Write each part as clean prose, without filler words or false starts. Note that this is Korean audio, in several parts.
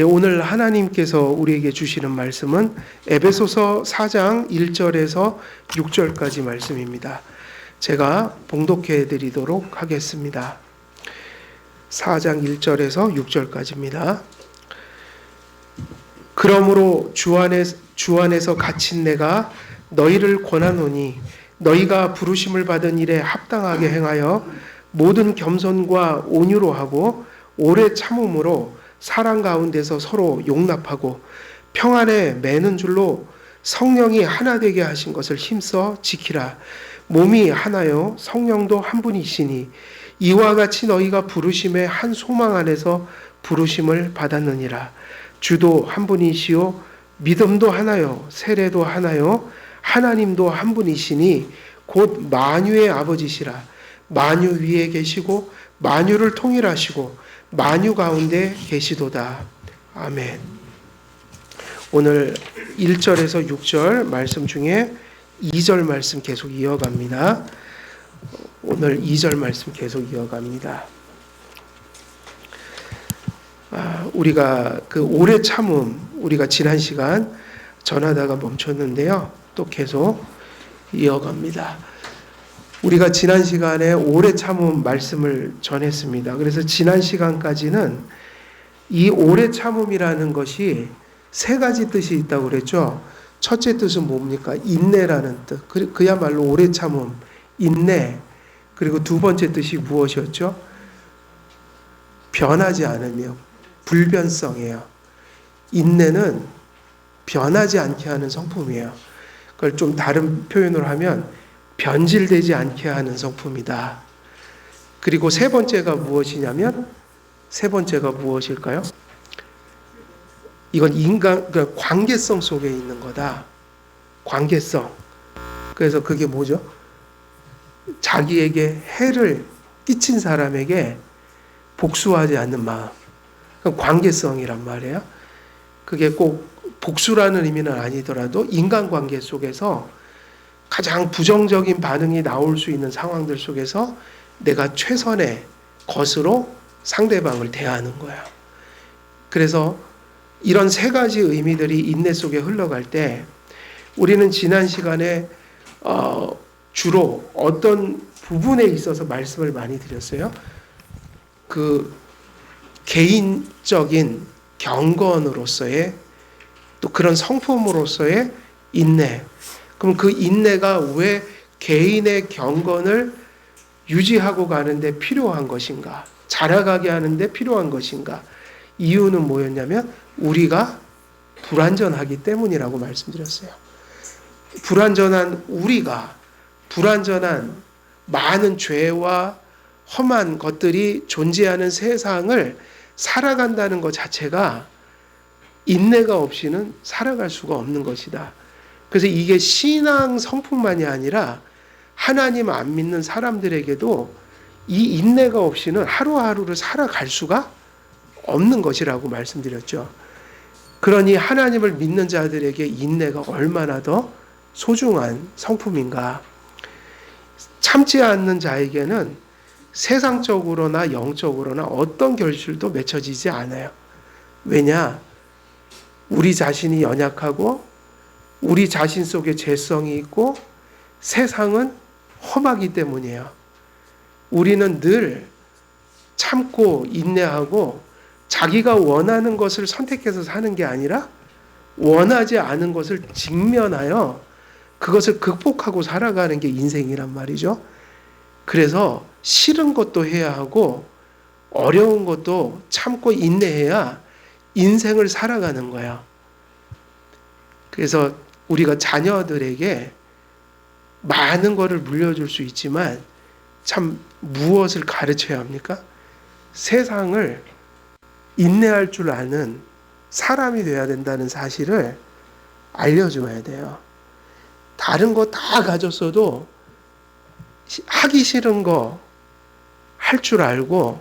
오늘 하나님께서 우리에게 주시는 말씀은 에베소서 4장 1절에서 6절까지 말씀입니다. 제가 봉독해 드리도록 하겠습니다. 4장 1절에서 6절까지입니다. 그러므로 주 안에서 갇힌 내가 너희를 권하노니 너희가 부르심을 받은 일에 합당하게 행하여 모든 겸손과 온유로 하고 오래 참음으로 사랑 가운데서 서로 용납하고 평안에 매는 줄로 성령이 하나 되게 하신 것을 힘써 지키라. 몸이 하나요 성령도 한 분이시니 이와 같이 너희가 부르심의 한 소망 안에서 부르심을 받았느니라. 주도 한 분이시요 믿음도 하나요 세례도 하나요 하나님도 한 분이시니 곧 만유의 아버지시라. 만유 위에 계시고 만유를 통일하시고 만유 가운데 계시도다. 아멘. 오늘 1절에서 6절 말씀 중에 2절 말씀 계속 이어갑니다. 오늘 2절 말씀 계속 이어갑니다. 우리가 그 오래 참음, 우리가 지난 시간 전하다가 멈췄는데요. 또 계속 이어갑니다. 우리가 지난 시간에 오래 참음 말씀을 전했습니다. 그래서 지난 시간까지는 이 오래 참음이라는 것이 세 가지 뜻이 있다고 그랬죠. 첫째 뜻은 뭡니까? 인내라는 뜻. 그야말로 오래 참음, 인내. 그리고 두 번째 뜻이 무엇이었죠? 변하지 않으며 불변성이에요. 인내는 변하지 않게 하는 성품이에요. 그걸 좀 다른 표현으로 하면 변질되지 않게 하는 성품이다. 그리고 세 번째가 무엇이냐면 세 번째가 무엇일까요? 이건 그러니까 관계성 속에 있는 거다. 관계성. 그래서 그게 뭐죠? 자기에게 해를 끼친 사람에게 복수하지 않는 마음. 관계성이란 말이에요. 그게 꼭 복수라는 의미는 아니더라도 인간관계 속에서 가장 부정적인 반응이 나올 수 있는 상황들 속에서 내가 최선의 것으로 상대방을 대하는 거예요. 그래서 이런 세 가지 의미들이 인내 속에 흘러갈 때 우리는 지난 시간에 주로 어떤 부분에 있어서 말씀을 많이 드렸어요. 그 개인적인 경건으로서의 또 그런 성품으로서의 인내. 그럼 그 인내가 왜 개인의 경건을 유지하고 가는데 필요한 것인가? 자라가게 하는데 필요한 것인가? 이유는 뭐였냐면 우리가 불완전하기 때문이라고 말씀드렸어요. 불완전한 우리가 불완전한 많은 죄와 험한 것들이 존재하는 세상을 살아간다는 것 자체가 인내가 없이는 살아갈 수가 없는 것이다. 그래서 이게 신앙 성품만이 아니라 하나님 안 믿는 사람들에게도 이 인내가 없이는 하루하루를 살아갈 수가 없는 것이라고 말씀드렸죠. 그러니 하나님을 믿는 자들에게 인내가 얼마나 더 소중한 성품인가. 참지 않는 자에게는 세상적으로나 영적으로나 어떤 결실도 맺혀지지 않아요. 왜냐? 우리 자신이 연약하고 우리 자신 속에 죄성이 있고 세상은 험하기 때문이에요. 우리는 늘 참고 인내하고 자기가 원하는 것을 선택해서 사는 게 아니라 원하지 않은 것을 직면하여 그것을 극복하고 살아가는 게 인생이란 말이죠. 그래서 싫은 것도 해야 하고 어려운 것도 참고 인내해야 인생을 살아가는 거예요. 그래서 우리가 자녀들에게 많은 것을 물려줄 수 있지만 참 무엇을 가르쳐야 합니까? 세상을 인내할 줄 아는 사람이 되어야 된다는 사실을 알려줘야 돼요. 다른 거 다 가졌어도 하기 싫은 거 할 줄 알고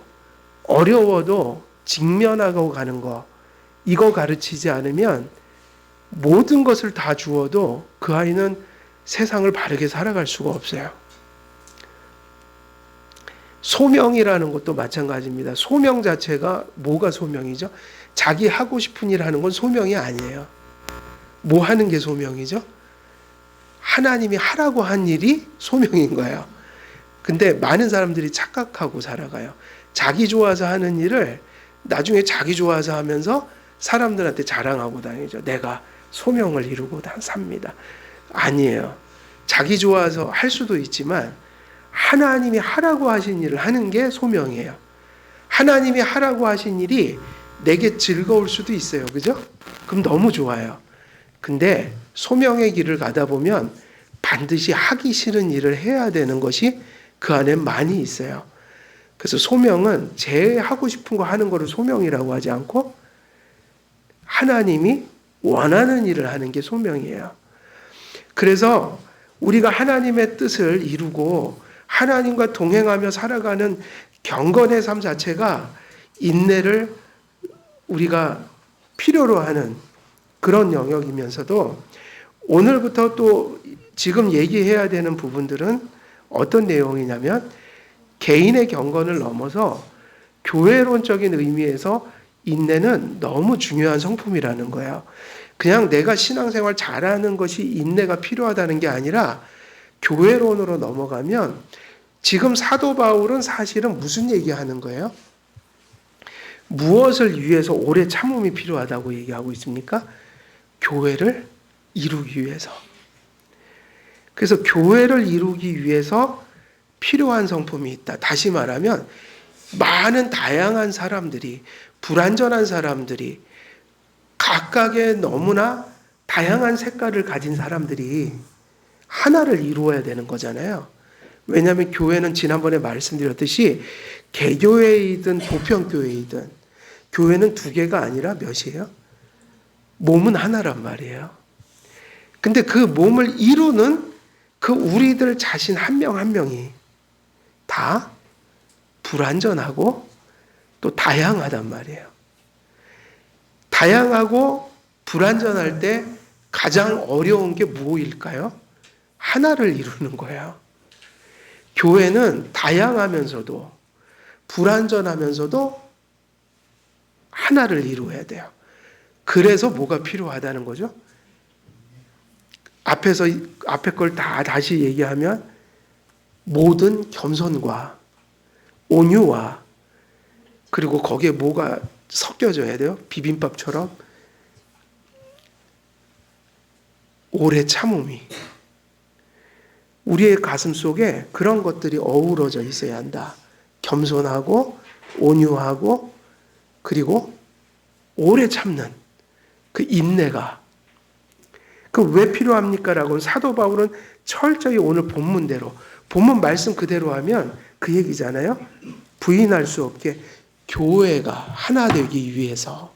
어려워도 직면하고 가는 거 이거 가르치지 않으면 모든 것을 다 주어도 그 아이는 세상을 바르게 살아갈 수가 없어요. 소명이라는 것도 마찬가지입니다. 소명 자체가 뭐가 소명이죠? 자기 하고 싶은 일 하는 건 소명이 아니에요. 뭐 하는 게 소명이죠? 하나님이 하라고 한 일이 소명인 거예요. 근데 많은 사람들이 착각하고 살아가요. 자기 좋아서 하는 일을 나중에 자기 좋아서 하면서 사람들한테 자랑하고 다니죠. 내가 소명을 이루고 삽니다. 아니에요. 자기 좋아서 할 수도 있지만 하나님이 하라고 하신 일을 하는 게 소명이에요. 하나님이 하라고 하신 일이 내게 즐거울 수도 있어요. 그죠? 그럼 너무 좋아요. 근데 소명의 길을 가다 보면 반드시 하기 싫은 일을 해야 되는 것이 그 안에 많이 있어요. 그래서 소명은 제 하고 싶은 거 하는 거를 소명이라고 하지 않고 하나님이 원하는 일을 하는 게 소명이에요. 그래서 우리가 하나님의 뜻을 이루고 하나님과 동행하며 살아가는 경건의 삶 자체가 인내를 우리가 필요로 하는 그런 영역이면서도 오늘부터 또 지금 얘기해야 되는 부분들은 어떤 내용이냐면 개인의 경건을 넘어서 교회론적인 의미에서 인내는 너무 중요한 성품이라는 거예요. 그냥 내가 신앙생활 잘하는 것이 인내가 필요하다는 게 아니라 교회론으로 넘어가면 지금 사도 바울은 사실은 무슨 얘기하는 거예요? 무엇을 위해서 오래 참음이 필요하다고 얘기하고 있습니까? 교회를 이루기 위해서. 그래서 교회를 이루기 위해서 필요한 성품이 있다. 다시 말하면 많은 다양한 사람들이, 불완전한 사람들이, 각각의 너무나 다양한 색깔을 가진 사람들이 하나를 이루어야 되는 거잖아요. 왜냐하면 교회는 지난번에 말씀드렸듯이 개교회이든 보편교회이든 교회는 두 개가 아니라 몇이에요? 몸은 하나란 말이에요. 근데 그 몸을 이루는 그 우리들 자신 한 명 한 명이 다 불완전하고 또 다양하단 말이에요. 다양하고 불완전할 때 가장 어려운 게 무엇일까요? 하나를 이루는 거예요. 교회는 다양하면서도 불완전하면서도 하나를 이루어야 돼요. 그래서 뭐가 필요하다는 거죠? 앞에 걸 다 다시 얘기하면 모든 겸손과 온유와 그리고 거기에 뭐가 섞여져야 돼요? 비빔밥처럼 오래 참음이 우리의 가슴 속에 그런 것들이 어우러져 있어야 한다. 겸손하고 온유하고 그리고 오래 참는 그 인내가 그 왜 필요합니까? 라고 사도 바울은 철저히 오늘 본문대로 본문 말씀 그대로 하면 그 얘기잖아요. 부인할 수 없게 교회가 하나 되기 위해서.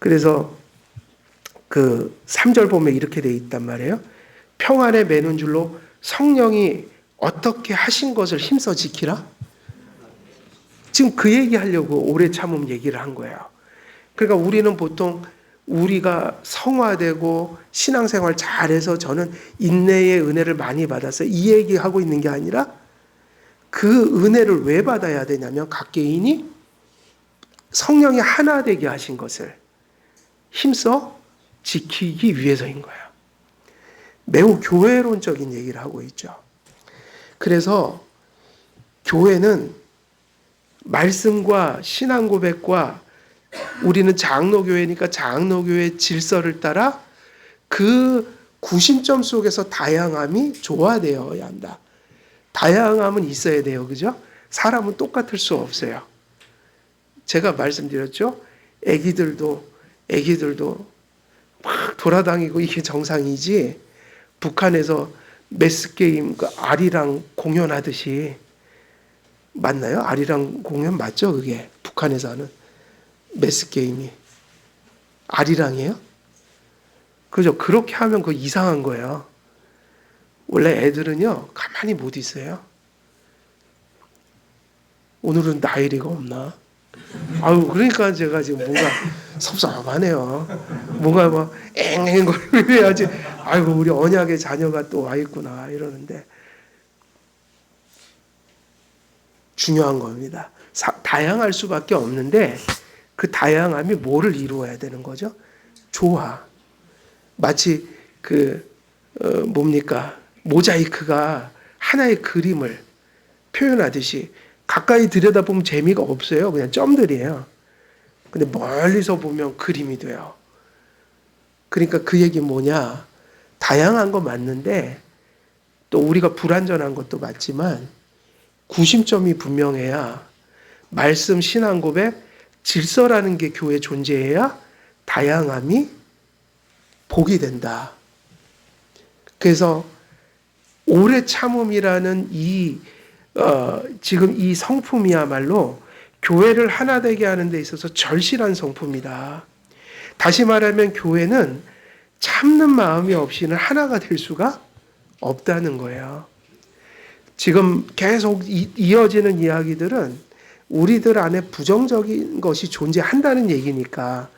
그래서 그 3절 보면 이렇게 돼 있단 말이에요. 평안에 매는 줄로 성령이 어떻게 하신 것을 힘써 지키라. 지금 그 얘기하려고 오래 참음 얘기를 한 거예요. 그러니까 우리는 보통 우리가 성화되고 신앙생활 잘해서 저는 인내의 은혜를 많이 받았어요. 이 얘기하고 있는 게 아니라 그 은혜를 왜 받아야 되냐면 각 개인이 성령이 하나 되게 하신 것을 힘써 지키기 위해서인 거예요. 매우 교회론적인 얘기를 하고 있죠. 그래서 교회는 말씀과 신앙 고백과 우리는 장로교회니까 장로교회 질서를 따라 그 구심점 속에서 다양함이 조화되어야 한다. 다양함은 있어야 돼요. 그죠? 사람은 똑같을 수 없어요. 제가 말씀드렸죠? 애기들도 막 돌아다니고 이게 정상이지 북한에서 매스게임 그 아리랑 공연하듯이 맞나요? 아리랑 공연 맞죠? 그게 북한에서 하는 매스게임이 아리랑이에요? 그죠? 그렇게 하면 그거 이상한 거예요. 원래 애들은요 가만히 못 있어요. 오늘은 나일이가 없나? 아유 그러니까 제가 지금 뭔가 섭섭하네요. 뭔가 막 앵앵거리고 해야지. 아이고 우리 언약의 자녀가 또 와 있구나 이러는데 중요한 겁니다. 다양할 수밖에 없는데 그 다양함이 뭐를 이루어야 되는 거죠? 조화. 마치 뭡니까? 모자이크가 하나의 그림을 표현하듯이 가까이 들여다보면 재미가 없어요. 그냥 점들이에요. 근데 멀리서 보면 그림이 돼요. 그러니까 그 얘기 뭐냐? 다양한 거 맞는데 또 우리가 불완전한 것도 맞지만 구심점이 분명해야 말씀, 신앙 고백, 질서라는 게 교회 존재해야 다양함이 복이 된다. 그래서 오래 참음이라는 지금 이 성품이야말로 교회를 하나 되게 하는 데 있어서 절실한 성품이다. 다시 말하면 교회는 참는 마음이 없이는 하나가 될 수가 없다는 거예요. 지금 계속 이어지는 이야기들은 우리들 안에 부정적인 것이 존재한다는 얘기니까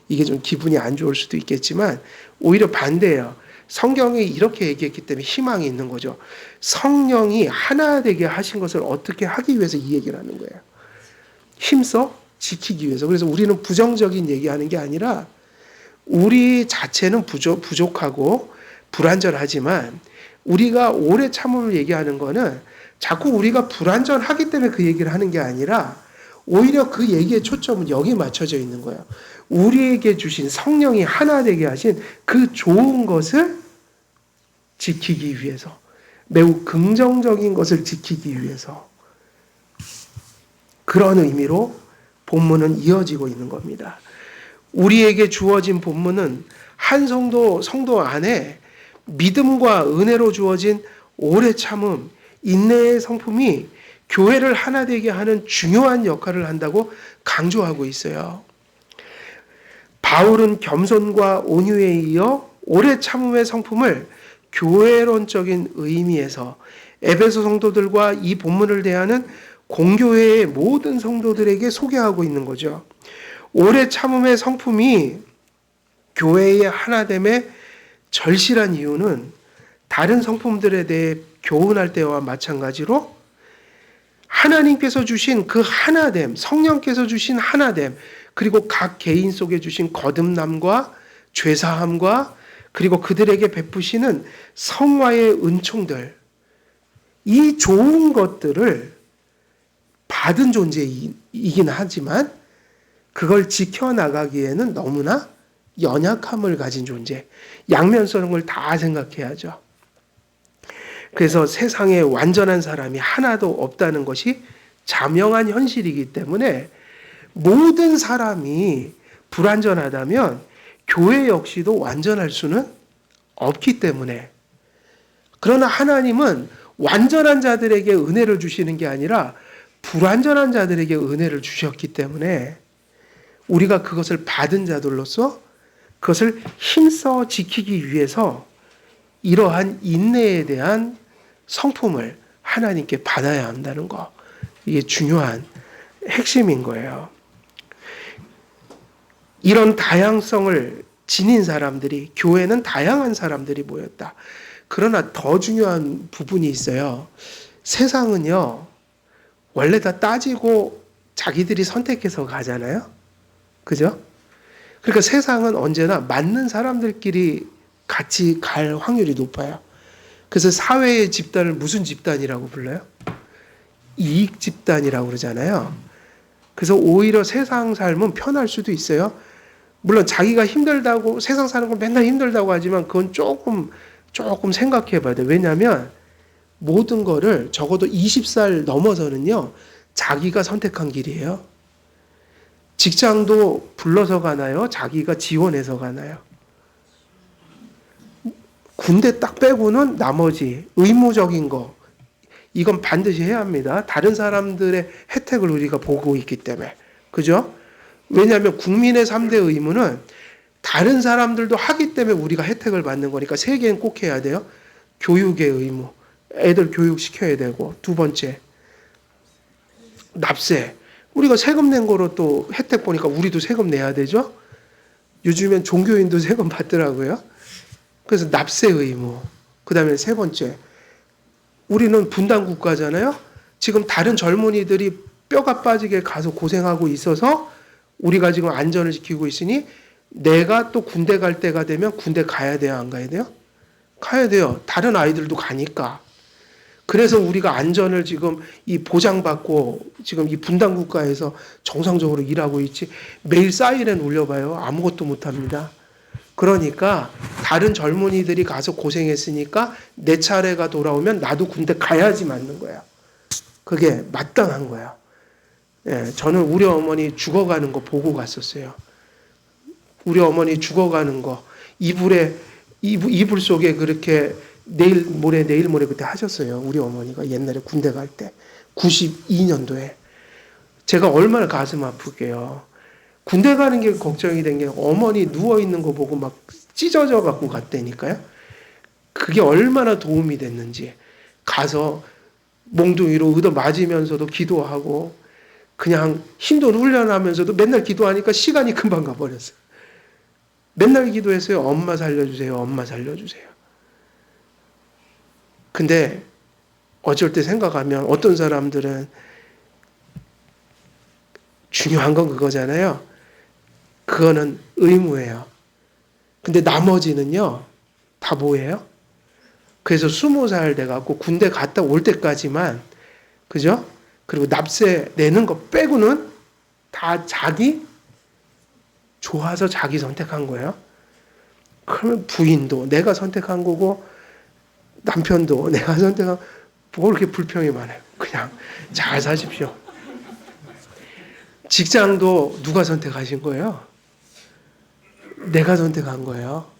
이게 좀 기분이 안 좋을 수도 있겠지만 오히려 반대예요. 성경이 이렇게 얘기했기 때문에 희망이 있는 거죠. 성령이 하나 되게 하신 것을 어떻게 하기 위해서 이 얘기를 하는 거예요. 힘써 지키기 위해서. 그래서 우리는 부정적인 얘기하는 게 아니라 우리 자체는 부족하고 불완전하지만 우리가 오래 참음을 얘기하는 거는 자꾸 우리가 불완전하기 때문에 그 얘기를 하는 게 아니라 오히려 그 얘기의 초점은 여기에 맞춰져 있는 거예요. 우리에게 주신 성령이 하나 되게 하신 그 좋은 것을 지키기 위해서, 매우 긍정적인 것을 지키기 위해서 그런 의미로 본문은 이어지고 있는 겁니다. 우리에게 주어진 본문은 한 성도 안에 믿음과 은혜로 주어진 오래 참음, 인내의 성품이 교회를 하나 되게 하는 중요한 역할을 한다고 강조하고 있어요. 바울은 겸손과 온유에 이어 오래 참음의 성품을 교회론적인 의미에서 에베소 성도들과 이 본문을 대하는 공교회의 모든 성도들에게 소개하고 있는 거죠. 오래 참음의 성품이 교회의 하나됨의 절실한 이유는 다른 성품들에 대해 교훈할 때와 마찬가지로 하나님께서 주신 그 하나됨, 성령께서 주신 하나됨, 그리고 각 개인 속에 주신 거듭남과 죄사함과 그리고 그들에게 베푸시는 성화의 은총들, 이 좋은 것들을 받은 존재이긴 하지만 그걸 지켜나가기에는 너무나 연약함을 가진 존재, 양면성을 다 생각해야죠. 그래서 세상에 완전한 사람이 하나도 없다는 것이 자명한 현실이기 때문에 모든 사람이 불완전하다면 교회 역시도 완전할 수는 없기 때문에, 그러나 하나님은 완전한 자들에게 은혜를 주시는 게 아니라 불완전한 자들에게 은혜를 주셨기 때문에 우리가 그것을 받은 자들로서 그것을 힘써 지키기 위해서 이러한 인내에 대한 성품을 하나님께 받아야 한다는 거, 이게 중요한 핵심인 거예요. 이런 다양성을 지닌 사람들이, 교회는 다양한 사람들이 모였다. 그러나 더 중요한 부분이 있어요. 세상은요, 원래 다 따지고 자기들이 선택해서 가잖아요. 그죠? 그러니까 세상은 언제나 맞는 사람들끼리 같이 갈 확률이 높아요. 그래서 사회의 집단을 무슨 집단이라고 불러요? 이익 집단이라고 그러잖아요. 그래서 오히려 세상 삶은 편할 수도 있어요. 물론 자기가 힘들다고, 세상 사는 건 맨날 힘들다고 하지만 그건 조금 생각해 봐야 돼요. 왜냐하면 모든 거를 적어도 20살 넘어서는요, 자기가 선택한 길이에요. 직장도 불러서 가나요? 자기가 지원해서 가나요? 군대 딱 빼고는 나머지 의무적인 거, 이건 반드시 해야 합니다. 다른 사람들의 혜택을 우리가 보고 있기 때문에. 그죠? 왜냐하면 국민의 3대 의무는 다른 사람들도 하기 때문에 우리가 혜택을 받는 거니까 3개는 꼭 해야 돼요. 교육의 의무, 애들 교육시켜야 되고, 두 번째 납세, 우리가 세금 낸 거로 또 혜택 보니까 우리도 세금 내야 되죠. 요즘엔 종교인도 세금 받더라고요. 그래서 납세 의무, 그 다음에 세 번째, 우리는 분단 국가잖아요. 지금 다른 젊은이들이 뼈가 빠지게 가서 고생하고 있어서 우리가 지금 안전을 지키고 있으니 내가 또 군대 갈 때가 되면 군대 가야 돼요, 안 가야 돼요? 가야 돼요. 다른 아이들도 가니까. 그래서 우리가 안전을 지금 이 보장받고 지금 이 분단 국가에서 정상적으로 일하고 있지, 매일 사이렌 울려봐요. 아무것도 못합니다. 그러니까 다른 젊은이들이 가서 고생했으니까 내 차례가 돌아오면 나도 군대 가야지 맞는 거야. 그게 마땅한 거야. 예, 저는 우리 어머니 죽어가는 거 보고 갔었어요. 우리 어머니 죽어가는 거 이불 속에 그렇게 내일 모레 그때 하셨어요. 우리 어머니가 옛날에 군대 갈 때 92년도에 제가 얼마나 가슴 아프게요. 군대 가는 게 걱정이 된 게 어머니 누워 있는 거 보고 막 찢어져 갖고 갔다니까요. 그게 얼마나 도움이 됐는지 가서 몽둥이로 얻어 맞으면서도 기도하고 그냥 힘든 훈련하면서도 맨날 기도하니까 시간이 금방 가버렸어요. 맨날 기도했어요. 엄마 살려주세요. 엄마 살려주세요. 근데 어쩔 때 생각하면 어떤 사람들은 중요한 건 그거잖아요. 그거는 의무예요. 근데 나머지는요, 다 뭐예요? 그래서 20살 돼갖고 군대 갔다 올 때까지만, 그죠? 그리고 납세 내는 거 빼고는 다 자기 좋아서 자기 선택한 거예요. 그러면 부인도 내가 선택한 거고, 남편도 내가 선택한, 뭐 이렇게 불평이 많아요. 그냥 잘 사십시오. 직장도 누가 선택하신 거예요? 내가 선택한 거예요.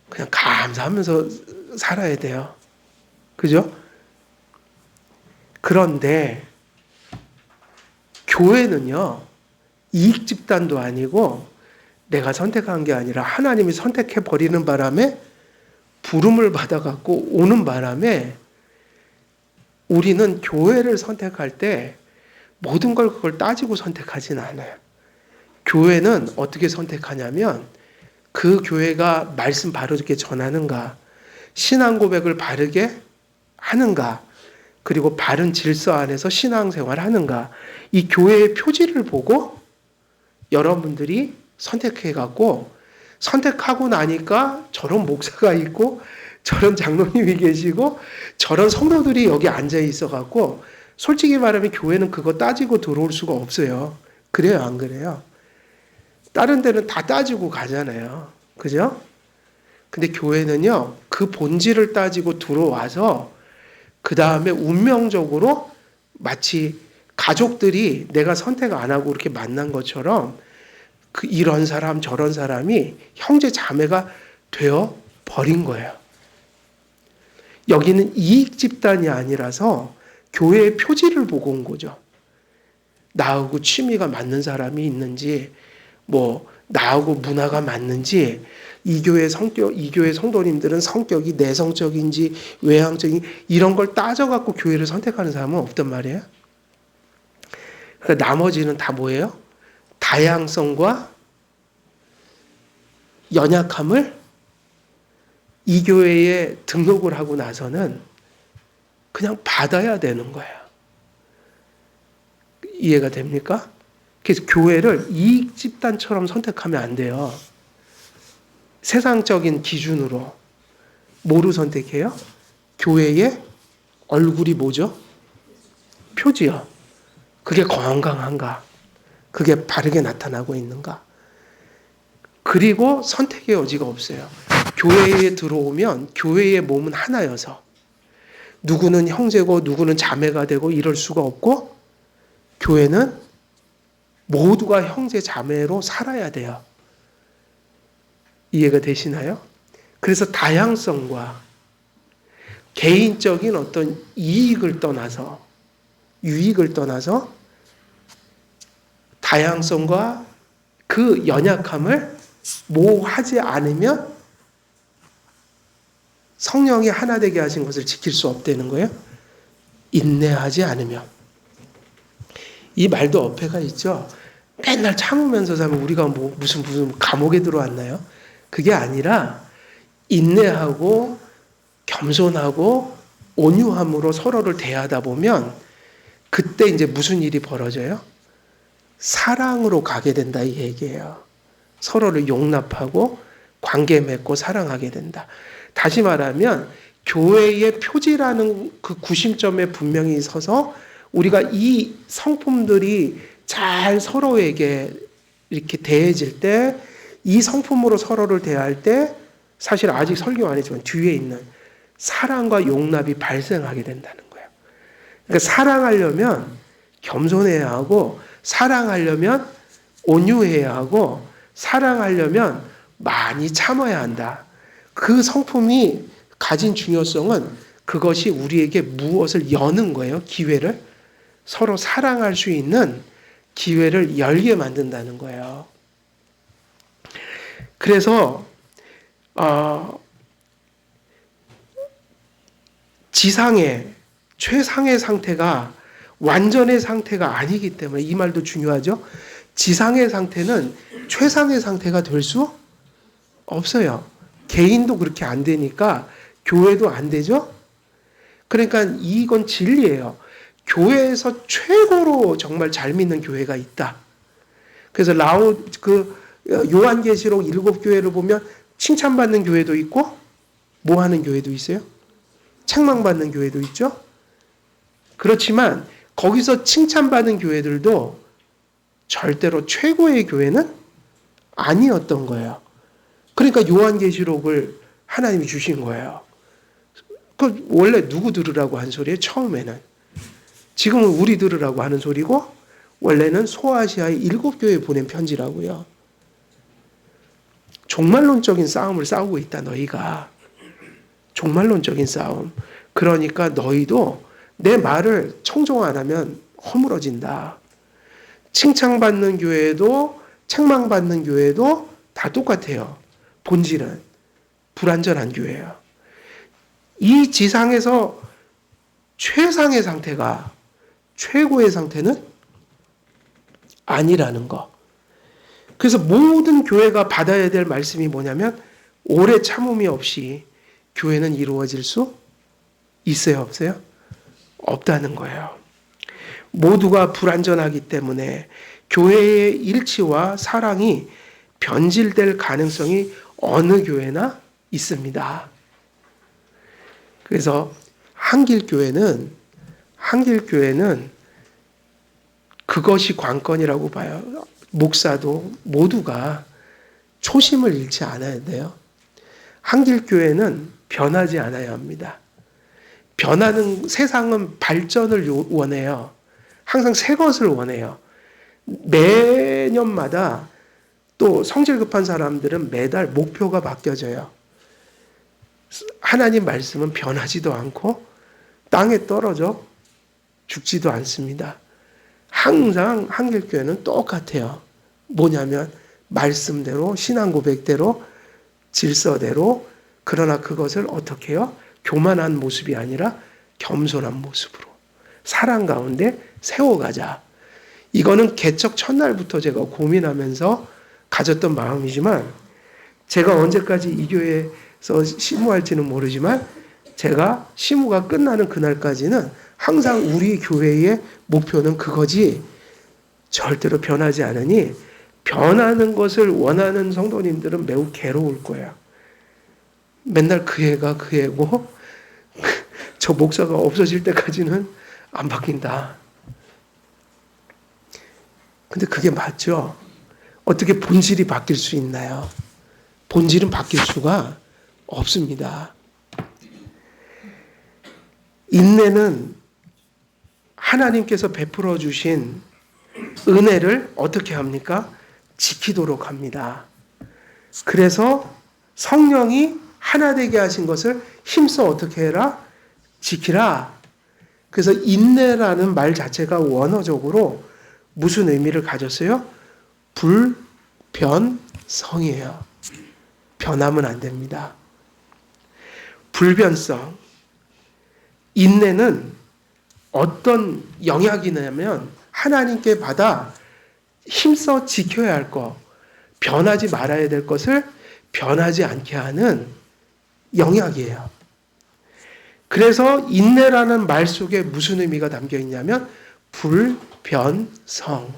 그냥 감사하면서 살아야 돼요. 그죠? 그런데 교회는요, 이익 집단도 아니고 내가 선택한 게 아니라 하나님이 선택해 버리는 바람에 부름을 받아갖고 오는 바람에 우리는 교회를 선택할 때 모든 걸 그걸 따지고 선택하지는 않아요. 교회는 어떻게 선택하냐면 그 교회가 말씀 바르게 전하는가, 신앙 고백을 바르게 하는가, 그리고 바른 질서 안에서 신앙생활을 하는가, 이 교회의 표지를 보고 여러분들이 선택해갖고 선택하고 나니까 저런 목사가 있고 저런 장로님이 계시고 저런 성도들이 여기 앉아 있어갖고 솔직히 말하면 교회는 그거 따지고 들어올 수가 없어요. 그래요, 안 그래요? 다른 데는 다 따지고 가잖아요. 그죠? 근데 교회는요, 그 본질을 따지고 들어와서 그 다음에 운명적으로 마치 가족들이 내가 선택 안 하고 이렇게 만난 것처럼 그 이런 사람 저런 사람이 형제 자매가 되어 버린 거예요. 여기는 이익 집단이 아니라서 교회의 표지를 보고 온 거죠. 나하고 취미가 맞는 사람이 있는지, 뭐 나하고 문화가 맞는지, 이 교회 성격, 이 교회 성도님들은 성격이 내성적인지 외향적인 이런 걸 따져갖고 교회를 선택하는 사람은 없단 말이에요. 그러니까 나머지는 다 뭐예요? 다양성과 연약함을 이 교회에 등록을 하고 나서는 그냥 받아야 되는 거예요. 이해가 됩니까? 그래서 교회를 이익 집단처럼 선택하면 안 돼요. 세상적인 기준으로 뭐로 선택해요? 교회의 얼굴이 뭐죠? 표지요. 그게 건강한가? 그게 바르게 나타나고 있는가? 그리고 선택의 여지가 없어요. 교회에 들어오면 교회의 몸은 하나여서 누구는 형제고 누구는 자매가 되고 이럴 수가 없고 교회는 모두가 형제 자매로 살아야 돼요. 이해가 되시나요? 그래서 다양성과 개인적인 어떤 이익을 떠나서 유익을 떠나서 다양성과 그 연약함을 모하지 않으면 성령이 하나 되게 하신 것을 지킬 수 없다는 거예요. 인내하지 않으면. 이 말도 어폐가 있죠. 맨날 참으면서 살면 우리가 뭐 무슨 감옥에 들어왔나요? 그게 아니라 인내하고 겸손하고 온유함으로 서로를 대하다 보면 그때 이제 무슨 일이 벌어져요? 사랑으로 가게 된다 이 얘기예요. 서로를 용납하고 관계 맺고 사랑하게 된다. 다시 말하면 교회의 표지라는 그 구심점에 분명히 서서 우리가 이 성품들이 잘 서로에게 이렇게 대해질 때, 이 성품으로 서로를 대할 때 사실 아직 설교 안 했지만 뒤에 있는 사랑과 용납이 발생하게 된다는 거예요. 그러니까 사랑하려면 겸손해야 하고, 사랑하려면 온유해야 하고, 사랑하려면 많이 참아야 한다. 그 성품이 가진 중요성은 그것이 우리에게 무엇을 여는 거예요. 기회를. 서로 사랑할 수 있는 기회를 열게 만든다는 거예요. 그래서 지상의 최상의 상태가 완전의 상태가 아니기 때문에 이 말도 중요하죠. 지상의 상태는 최상의 상태가 될 수 없어요. 개인도 그렇게 안 되니까 교회도 안 되죠. 그러니까 이건 진리예요. 교회에서 최고로 정말 잘 믿는 교회가 있다. 그래서 요한계시록 7교회를 보면 칭찬받는 교회도 있고 뭐 하는 교회도 있어요? 책망받는 교회도 있죠. 그렇지만 거기서 칭찬받은 교회들도 절대로 최고의 교회는 아니었던 거예요. 그러니까 요한계시록을 하나님이 주신 거예요. 그 원래 누구 들으라고 한 소리예요? 처음에는. 지금은 우리 들으라고 하는 소리고, 원래는 소아시아의 7교회에 보낸 편지라고요. 종말론적인 싸움을 싸우고 있다, 너희가. 종말론적인 싸움. 그러니까 너희도 내 말을 청종 안 하면 허물어진다. 칭찬받는 교회도 책망받는 교회도 다 똑같아요. 본질은 불완전한 교회예요. 이 지상에서 최상의 상태가 최고의 상태는 아니라는 거. 그래서 모든 교회가 받아야 될 말씀이 뭐냐면 오래 참음이 없이 교회는 이루어질 수 있어요, 없어요? 없다는 거예요. 모두가 불완전하기 때문에 교회의 일치와 사랑이 변질될 가능성이 어느 교회나 있습니다. 그래서 한길교회는 그것이 관건이라고 봐요. 목사도 모두가 초심을 잃지 않아야 돼요. 한길교회는 변하지 않아야 합니다. 변하는 세상은 발전을 원해요. 항상 새 것을 원해요. 매년마다 또 성질 급한 사람들은 매달 목표가 바뀌어져요. 하나님 말씀은 변하지도 않고 땅에 떨어져 죽지도 않습니다. 항상 한길교회는 똑같아요. 뭐냐면 말씀대로, 신앙 고백대로, 질서대로, 그러나 그것을 어떻게 해요? 교만한 모습이 아니라 겸손한 모습으로 사랑 가운데 세워가자. 이거는 개척 첫날부터 제가 고민하면서 가졌던 마음이지만, 제가 언제까지 이 교회에서 심무할지는 모르지만 제가 심무가 끝나는 그날까지는 항상 우리 교회의 목표는 그거지 절대로 변하지 않으니, 변하는 것을 원하는 성도님들은 매우 괴로울 거예요. 맨날 그 애가 그 애고 저 목사가 없어질 때까지는 안 바뀐다. 근데 그게 맞죠? 어떻게 본질이 바뀔 수 있나요? 본질은 바뀔 수가 없습니다. 인내는 하나님께서 베풀어 주신 은혜를 어떻게 합니까? 지키도록 합니다. 그래서 성령이 하나 되게 하신 것을 힘써 어떻게 해라? 지키라. 그래서 인내라는 말 자체가 원어적으로 무슨 의미를 가졌어요? 불변성이에요. 변하면 안 됩니다. 불변성. 인내는 어떤 영역이냐면 하나님께 받아 힘써 지켜야 할 것, 변하지 말아야 될 것을 변하지 않게 하는 영역이에요. 그래서 인내라는 말 속에 무슨 의미가 담겨 있냐면 불변성.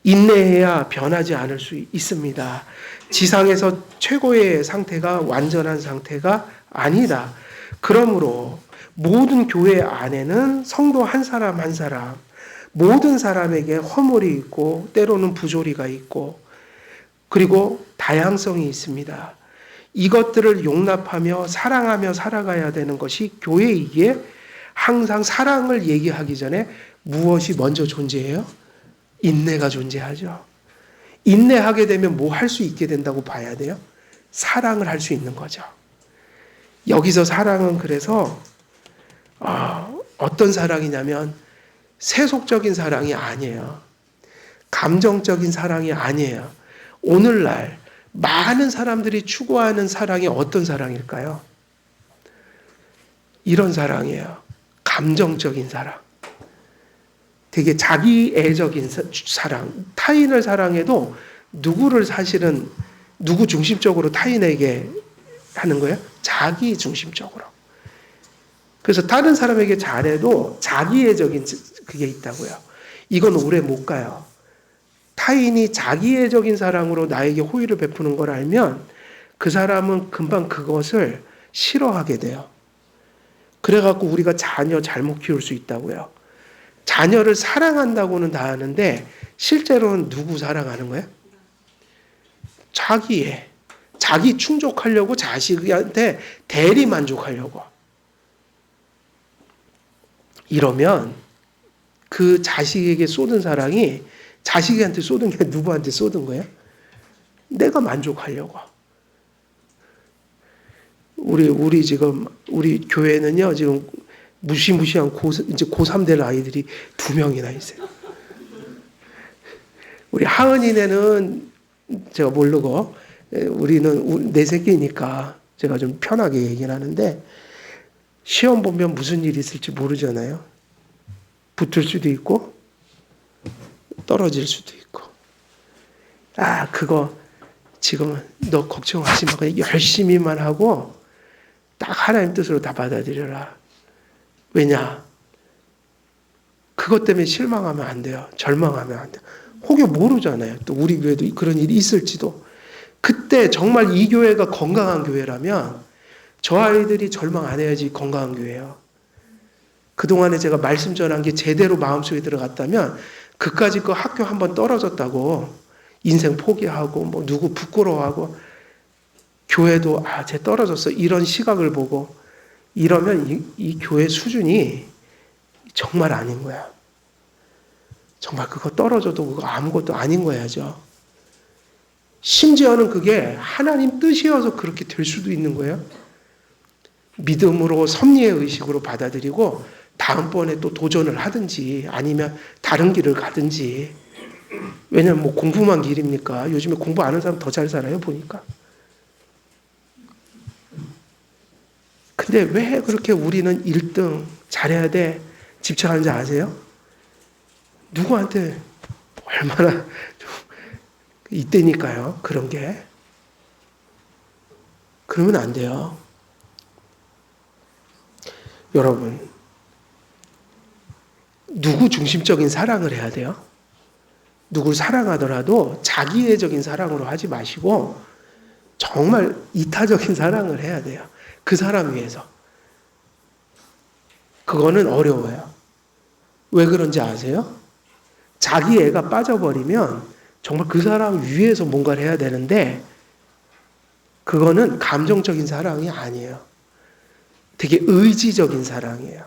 인내해야 변하지 않을 수 있습니다. 지상에서 최고의 상태가 완전한 상태가 아니다. 그러므로 모든 교회 안에는 성도 한 사람 한 사람, 모든 사람에게 허물이 있고 때로는 부조리가 있고 그리고 다양성이 있습니다. 이것들을 용납하며 사랑하며 살아가야 되는 것이 교회이기에 항상 사랑을 얘기하기 전에 무엇이 먼저 존재해요? 인내가 존재하죠. 인내하게 되면 뭐 할 수 있게 된다고 봐야 돼요? 사랑을 할 수 있는 거죠. 여기서 사랑은 그래서 어떤 사랑이냐면 세속적인 사랑이 아니에요. 감정적인 사랑이 아니에요. 오늘날 많은 사람들이 추구하는 사랑이 어떤 사랑일까요? 이런 사랑이에요. 감정적인 사랑. 되게 자기애적인 사랑. 타인을 사랑해도 누구를 사실은 누구 중심적으로 타인에게 하는 거예요? 자기 중심적으로. 그래서 다른 사람에게 잘해도 자기애적인 그게 있다고요. 이건 오래 못 가요. 타인이 자기애적인 사랑으로 나에게 호의를 베푸는 걸 알면 그 사람은 금방 그것을 싫어하게 돼요. 그래갖고 우리가 자녀 잘못 키울 수 있다고요. 자녀를 사랑한다고는 다 하는데 실제로는 누구 사랑하는 거예요? 자기애. 자기 충족하려고 자식한테 대리 만족하려고. 이러면 그 자식에게 쏟은 사랑이 자식한테 쏟은 게 누구한테 쏟은 거예요? 내가 만족하려고. 우리 지금 우리 교회는요 지금 무시무시한 이제 고3 될 아이들이 2명이나 있어요. 우리 하은이네는 제가 모르고 우리는 내 새끼니까 제가 좀 편하게 얘기를 하는데 시험 보면 무슨 일이 있을지 모르잖아요. 붙을 수도 있고 떨어질 수도 있고. 그거 지금 너 걱정하지 마. 그냥 열심히만 하고 딱 하나님 뜻으로 다 받아들여라. 왜냐? 그것 때문에 실망하면 안 돼요. 절망하면 안 돼요. 혹여 모르잖아요. 또 우리 교회도 그런 일이 있을지도. 그때 정말 이 교회가 건강한 교회라면 저 아이들이 절망 안 해야지 건강한 교회예요. 그동안에 제가 말씀 전한 게 제대로 마음속에 들어갔다면 그까짓 거 학교 한번 떨어졌다고 인생 포기하고 뭐 누구 부끄러워하고 교회도 쟤 떨어졌어 이런 시각을 보고 이러면 이 교회 수준이 정말 아닌 거야. 정말 그거 떨어져도 그거 아무것도 아닌 거야죠. 심지어는 그게 하나님 뜻이어서 그렇게 될 수도 있는 거예요. 믿음으로 섭리의 의식으로 받아들이고 다음번에 또 도전을 하든지 아니면 다른 길을 가든지. 왜냐면 뭐 공부만 길입니까? 요즘에 공부 안 하는 사람 더 잘 살아요 보니까. 근데 왜 그렇게 우리는 1등 잘해야 돼 집착하는지 아세요? 누구한테 얼마나 좀 이때니까요. 그런 게. 그러면 안 돼요. 여러분, 누구 중심적인 사랑을 해야 돼요? 누굴 사랑하더라도 자기애적인 사랑으로 하지 마시고 정말 이타적인 사랑을 해야 돼요. 그 사람 위해서. 그거는 어려워요. 왜 그런지 아세요? 자기애가 빠져버리면 정말 그 사람 위해서 뭔가를 해야 되는데 그거는 감정적인 사랑이 아니에요. 되게 의지적인 사랑이에요.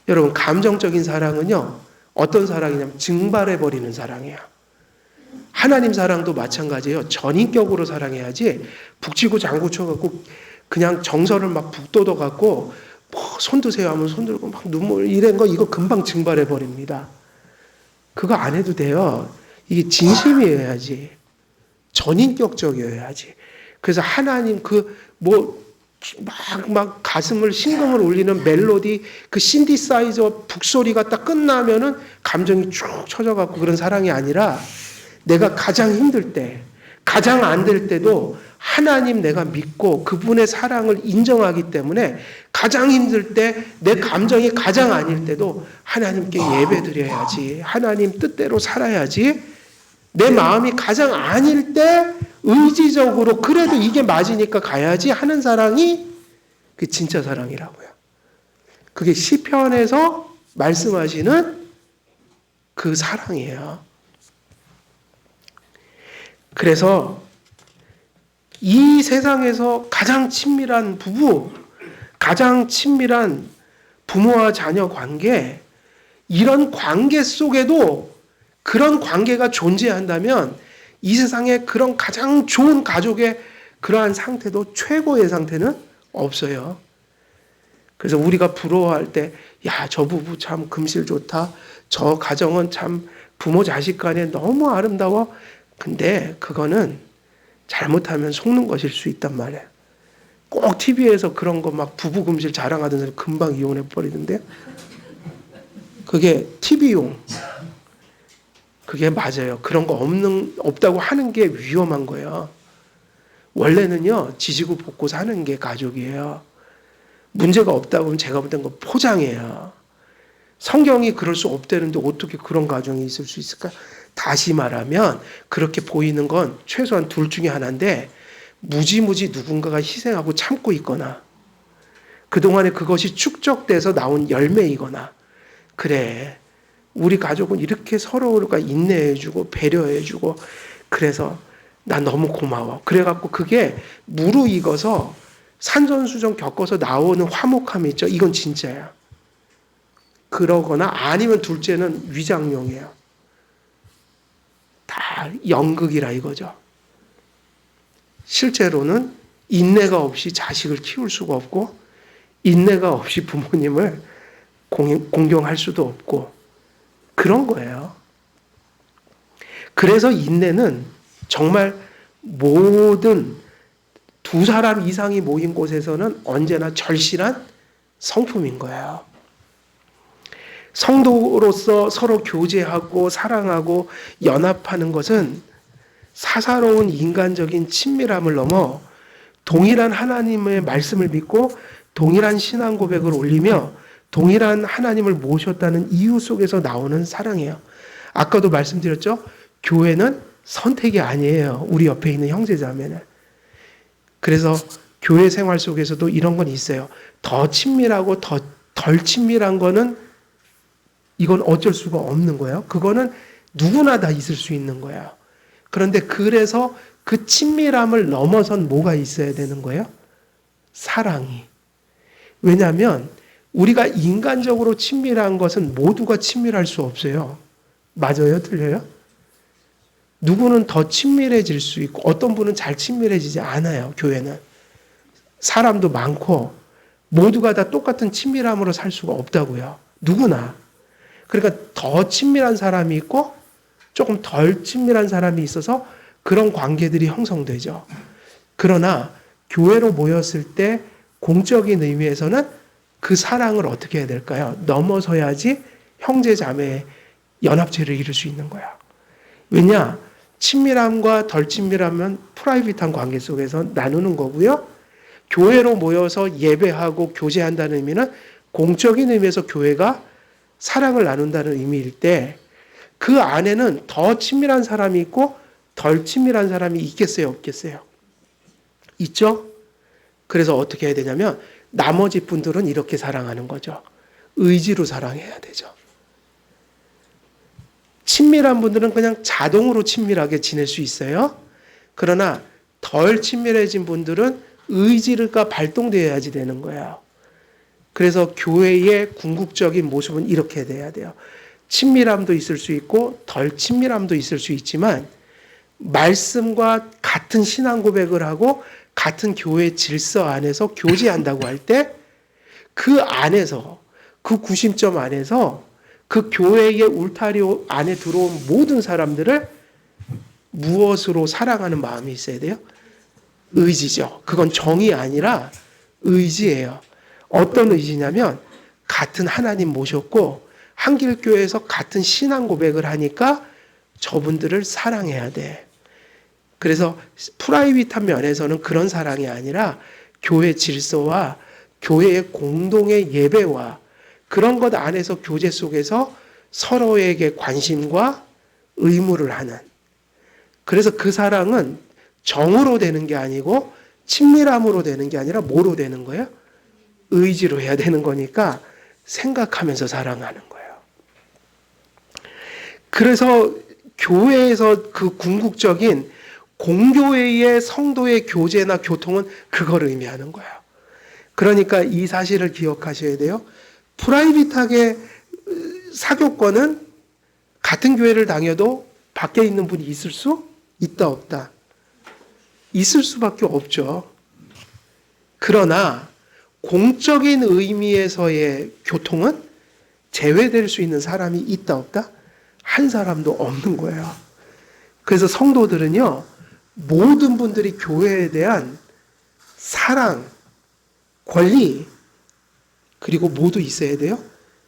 여러분, 감정적인 사랑은요, 어떤 사랑이냐면 증발해버리는 사랑이에요. 하나님 사랑도 마찬가지예요. 전인격으로 사랑해야지 북치고 장구 쳐갖고 그냥 정서를 막 북돋아갖고 뭐 손 드세요 하면 손 들고 막 눈물 이런 거 이거 금방 증발해버립니다. 그거 안 해도 돼요. 이게 진심이어야지. 전인격적이어야지. 그래서 하나님 막 가슴을 심금을 울리는 멜로디 그 신디사이저 북소리가 딱 끝나면은 감정이 쭉 쳐져갖고 그런 사랑이 아니라 내가 가장 힘들 때 가장 안 될 때도 하나님 내가 믿고 그분의 사랑을 인정하기 때문에 가장 힘들 때, 내 감정이 가장 아닐 때도 하나님께 예배드려야지, 하나님 뜻대로 살아야지, 내 마음이 가장 아닐 때 의지적으로 그래도 이게 맞으니까 가야지 하는 사랑이 그 진짜 사랑이라고요. 그게 시편에서 말씀하시는 그 사랑이에요. 그래서 이 세상에서 가장 친밀한 부부, 가장 친밀한 부모와 자녀 관계, 이런 관계 속에도 그런 관계가 존재한다면 이 세상에 그런 가장 좋은 가족의 그러한 상태도 최고의 상태는 없어요. 그래서 우리가 부러워할 때, 야, 저 부부 참 금실 좋다. 저 가정은 참 부모 자식 간에 너무 아름다워. 근데 그거는 잘못하면 속는 것일 수 있단 말이에요. 꼭 TV에서 그런 거 막 부부 금실 자랑하던 사람 금방 이혼해 버리던데. 그게 TV용. 그게 맞아요. 그런 거 없다고 하는 게 위험한 거예요. 원래는요, 지지고 볶고 사는 게 가족이에요. 문제가 없다고 하면 제가 볼 땐 거 포장해요. 성경이 그럴 수 없다는데 어떻게 그런 가정이 있을 수 있을까? 다시 말하면 그렇게 보이는 건 최소한 둘 중에 하나인데, 무지무지 누군가가 희생하고 참고 있거나 그동안에 그것이 축적돼서 나온 열매이거나, 그래, 우리 가족은 이렇게 서로가 인내해주고 배려해주고 그래서 나 너무 고마워. 그래갖고 그게 무르익어서 산전수전 겪어서 나오는 화목함이 있죠. 이건 진짜야. 그러거나 아니면 둘째는 위장용이에요. 다 연극이라 이거죠. 실제로는 인내가 없이 자식을 키울 수가 없고, 인내가 없이 부모님을 공경할 수도 없고, 그런 거예요. 그래서 인내는 정말 모든 두 사람 이상이 모인 곳에서는 언제나 절실한 성품인 거예요. 성도로서 서로 교제하고 사랑하고 연합하는 것은 사사로운 인간적인 친밀함을 넘어 동일한 하나님의 말씀을 믿고 동일한 신앙 고백을 올리며 동일한 하나님을 모셨다는 이유 속에서 나오는 사랑이에요. 아까도 말씀드렸죠? 교회는 선택이 아니에요. 우리 옆에 있는 형제자매는. 그래서 교회 생활 속에서도 이런 건 있어요. 더 친밀하고 덜 친밀한 거는 이건 어쩔 수가 없는 거예요. 그거는 누구나 다 있을 수 있는 거예요. 그런데 그래서 그 친밀함을 넘어선 뭐가 있어야 되는 거예요? 사랑이. 왜냐하면 우리가 인간적으로 친밀한 것은 모두가 친밀할 수 없어요. 맞아요? 틀려요? 누구는 더 친밀해질 수 있고 어떤 분은 잘 친밀해지지 않아요. 교회는. 사람도 많고 모두가 다 똑같은 친밀함으로 살 수가 없다고요. 누구나. 그러니까 더 친밀한 사람이 있고 조금 덜 친밀한 사람이 있어서 그런 관계들이 형성되죠. 그러나 교회로 모였을 때 공적인 의미에서는 그 사랑을 어떻게 해야 될까요? 넘어서야지 형제 자매의 연합체를 이룰 수 있는 거야. 왜냐? 친밀함과 덜 친밀함은 프라이빗한 관계 속에서 나누는 거고요. 교회로 모여서 예배하고 교제한다는 의미는 공적인 의미에서 교회가 사랑을 나눈다는 의미일 때 그 안에는 더 친밀한 사람이 있고 덜 친밀한 사람이 있겠어요? 없겠어요? 있죠? 그래서 어떻게 해야 되냐면 나머지 분들은 이렇게 사랑하는 거죠. 의지로 사랑해야 되죠. 친밀한 분들은 그냥 자동으로 친밀하게 지낼 수 있어요. 그러나 덜 친밀해진 분들은 의지가 발동되어야지 되는 거예요. 그래서 교회의 궁극적인 모습은 이렇게 돼야 돼요. 친밀함도 있을 수 있고 덜 친밀함도 있을 수 있지만 말씀과 같은 신앙 고백을 하고 같은 교회 질서 안에서 교제한다고 할 때 그 안에서, 그 구심점 안에서 그 교회의 울타리 안에 들어온 모든 사람들을 무엇으로 사랑하는 마음이 있어야 돼요? 의지죠. 그건 정이 아니라 의지예요. 어떤 의지냐면 같은 하나님 모셨고 한길교회에서 같은 신앙 고백을 하니까 저분들을 사랑해야 돼. 그래서 프라이빗한 면에서는 그런 사랑이 아니라 교회 질서와 교회의 공동의 예배와 그런 것 안에서 교제 속에서 서로에게 관심과 의무를 하는, 그래서 그 사랑은 정으로 되는 게 아니고 친밀함으로 되는 게 아니라 뭐로 되는 거예요? 의지로 해야 되는 거니까 생각하면서 사랑하는 거예요. 그래서 교회에서 그 궁극적인 공교회의 성도의 교제나 교통은 그걸 의미하는 거예요. 그러니까 이 사실을 기억하셔야 돼요. 프라이빗하게 사교권은 같은 교회를 다녀도 밖에 있는 분이 있을 수 있다 없다? 있을 수밖에 없죠. 그러나 공적인 의미에서의 교통은 제외될 수 있는 사람이 있다 없다? 한 사람도 없는 거예요. 그래서 성도들은요, 모든 분들이 교회에 대한 사랑, 권리, 그리고 모두 있어야 돼요.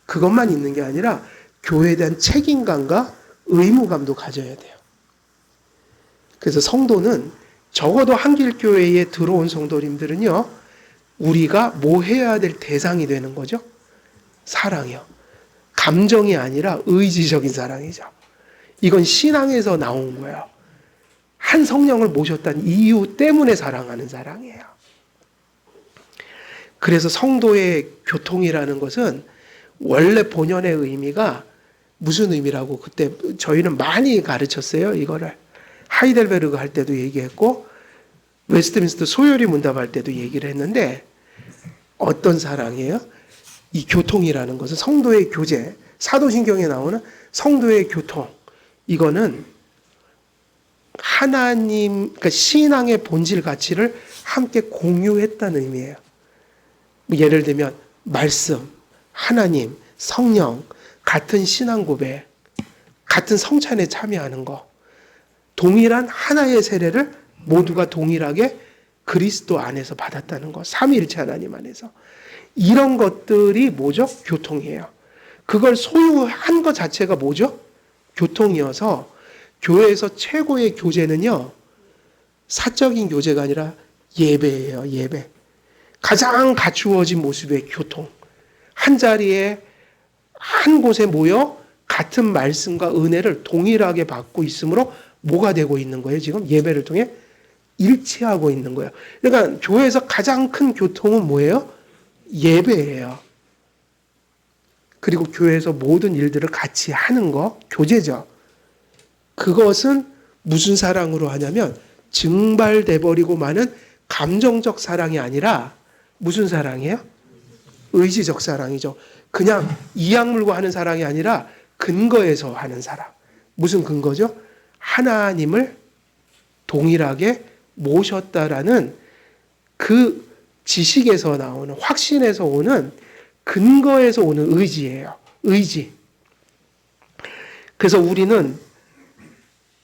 그것만 있는 게 아니라 교회에 대한 책임감과 의무감도 가져야 돼요. 그래서 성도는 적어도 한길교회에 들어온 성도님들은요, 우리가 뭐 해야 될 대상이 되는 거죠? 사랑이요. 감정이 아니라 의지적인 사랑이죠. 이건 신앙에서 나온 거예요. 한 성령을 모셨다는 이유 때문에 사랑하는 사랑이에요. 그래서 성도의 교통이라는 것은 원래 본연의 의미가 무슨 의미라고 그때 저희는 많이 가르쳤어요. 이거를 하이델베르그 할 때도 얘기했고 웨스트민스터 소요리 문답할 때도 얘기를 했는데, 어떤 사랑이에요? 이 교통이라는 것은 성도의 교제, 사도신경에 나오는 성도의 교통, 이거는 하나님, 그러니까 신앙의 본질 가치를 함께 공유했다는 의미예요. 예를 들면 말씀, 하나님, 성령, 같은 신앙 고백, 같은 성찬에 참여하는 거, 동일한 하나의 세례를 모두가 동일하게 그리스도 안에서 받았다는 거, 삼위일체 하나님 안에서. 이런 것들이 뭐죠? 교통이에요. 그걸 소유한 것 자체가 뭐죠? 교통이어서 교회에서 최고의 교제는요, 사적인 교제가 아니라 예배예요. 예배. 가장 갖추어진 모습의 교통. 한 자리에 한 곳에 모여 같은 말씀과 은혜를 동일하게 받고 있으므로 뭐가 되고 있는 거예요? 지금 예배를 통해 일치하고 있는 거예요. 그러니까 교회에서 가장 큰 교통은 뭐예요? 예배예요. 그리고 교회에서 모든 일들을 같이 하는 거, 교제죠. 그것은 무슨 사랑으로 하냐면 증발돼 버리고 마는 감정적 사랑이 아니라 무슨 사랑이에요? 의지적 사랑이죠. 그냥 이악 물고 하는 사랑이 아니라 근거에서 하는 사랑. 무슨 근거죠? 하나님을 동일하게 모셨다라는 그 지식에서 나오는, 확신에서 오는, 근거에서 오는 의지예요. 의지. 그래서 우리는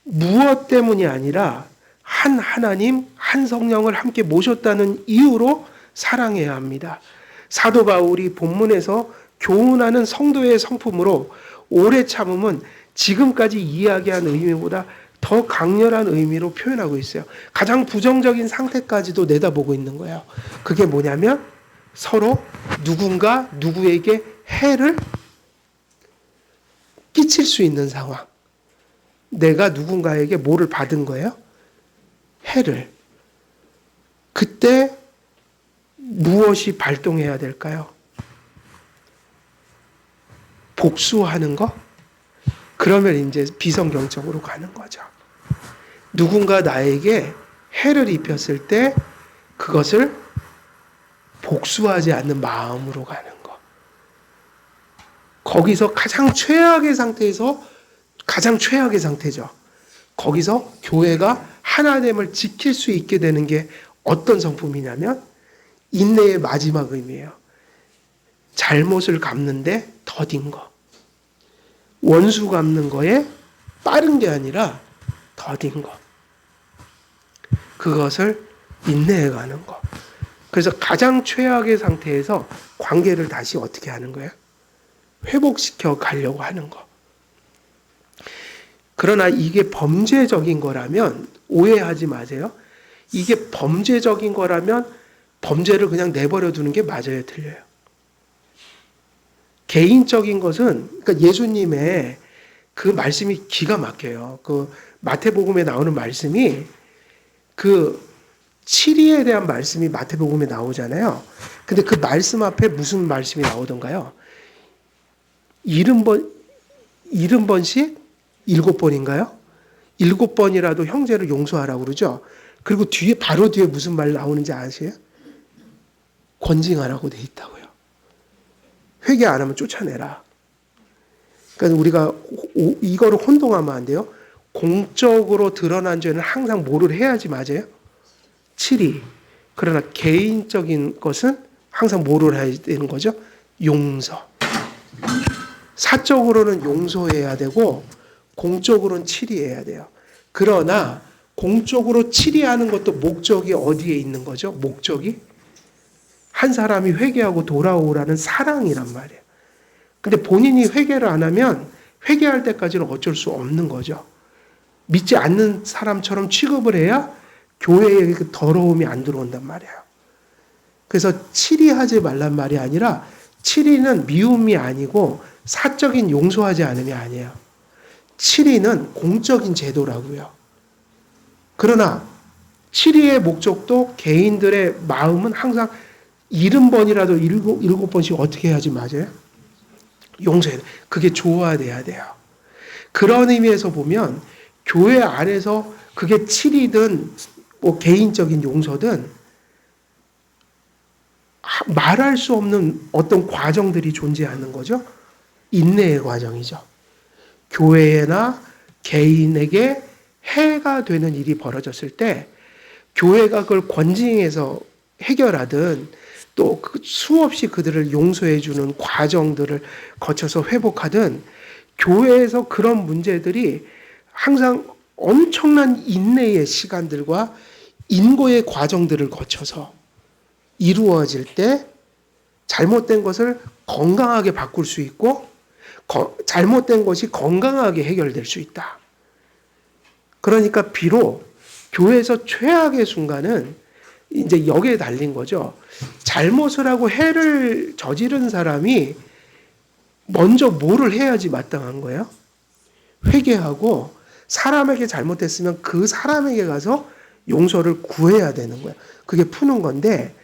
무엇 때문이 아니라 한 하나님, 한 성령을 함께 모셨다는 이유로 사랑해야 합니다. 사도 바울이 본문에서 교훈하는 성도의 성품으로 오래 참음은 지금까지 이야기한 의미보다 더 강렬한 의미로 표현하고 있어요. 가장 부정적인 상태까지도 내다보고 있는 거예요. 그게 뭐냐면 서로 누군가 누구에게 해를 끼칠 수 있는 상황. 내가 누군가에게 뭐를 받은 거예요? 해를. 그때 무엇이 발동해야 될까요? 복수하는 거? 그러면 이제 비성경적으로 가는 거죠. 누군가 나에게 해를 입혔을 때 그것을 복수하지 않는 마음으로 가는 거. 거기서 가장 최악의 상태에서, 가장 최악의 상태죠. 거기서 교회가 하나님을 지킬 수 있게 되는 게 어떤 성품이냐면 인내의 마지막 의미예요. 잘못을 갚는데 더딘 거. 원수 갚는 거에 빠른 게 아니라 더딘 거. 그것을 인내해 가는 거. 그래서 가장 최악의 상태에서 관계를 다시 어떻게 하는 거예요? 회복시켜 가려고 하는 거. 그러나 이게 범죄적인 거라면 오해하지 마세요. 이게 범죄적인 거라면 범죄를 그냥 내버려 두는 게 맞아요, 틀려요? 개인적인 것은, 그러니까 예수님의 그 말씀이 기가 막혀요. 그 마태복음에 나오는 말씀이 그 치리에 대한 말씀이 마태복음에 나오잖아요. 근데 그 말씀 앞에 무슨 말씀이 나오던가요? 70번씩 7번인가요? 7번이라도 형제를 용서하라고 그러죠. 그리고 바로 뒤에 무슨 말 나오는지 아세요? 권징하라고 돼 있다고요. 회개 안 하면 쫓아내라. 그러니까 우리가 이거를 혼동하면 안 돼요. 공적으로 드러난 죄는 항상 뭐를 해야지 맞아요? 치리. 그러나 개인적인 것은 항상 뭐를 해야 되는 거죠? 용서. 사적으로는 용서해야 되고 공적으로는 치리해야 돼요. 그러나 공적으로 치리하는 것도 목적이 어디에 있는 거죠? 목적이 한 사람이 회개하고 돌아오라는 사랑이란 말이에요. 근데 본인이 회개를 안 하면 회개할 때까지는 어쩔 수 없는 거죠. 믿지 않는 사람처럼 취급을 해야 교회에 그 더러움이 안 들어온단 말이에요. 그래서 치리하지 말란 말이 아니라 치리는 미움이 아니고 사적인 용서하지 않음이 아니에요. 치리는 공적인 제도라고요. 그러나 치리의 목적도 개인들의 마음은 항상 70번이라도 7번씩 어떻게 해야지 맞아요? 용서해야 돼. 그게 조화돼야 돼요. 그런 의미에서 보면 교회 안에서 그게 치리든 뭐 개인적인 용서든 말할 수 없는 어떤 과정들이 존재하는 거죠. 인내의 과정이죠. 교회나 개인에게 해가 되는 일이 벌어졌을 때 교회가 그걸 권징해서 해결하든 또 수없이 그들을 용서해 주는 과정들을 거쳐서 회복하든 교회에서 그런 문제들이 항상 엄청난 인내의 시간들과 인고의 과정들을 거쳐서 이루어질 때 잘못된 것을 건강하게 바꿀 수 있고 잘못된 것이 건강하게 해결될 수 있다. 그러니까 비록 교회에서 최악의 순간은 이제 여기에 달린 거죠. 잘못을 하고 해를 저지른 사람이 먼저 뭐를 해야지 마땅한 거예요? 회개하고 사람에게 잘못했으면 그 사람에게 가서 용서를 구해야 되는 거예요. 그게 푸는 건데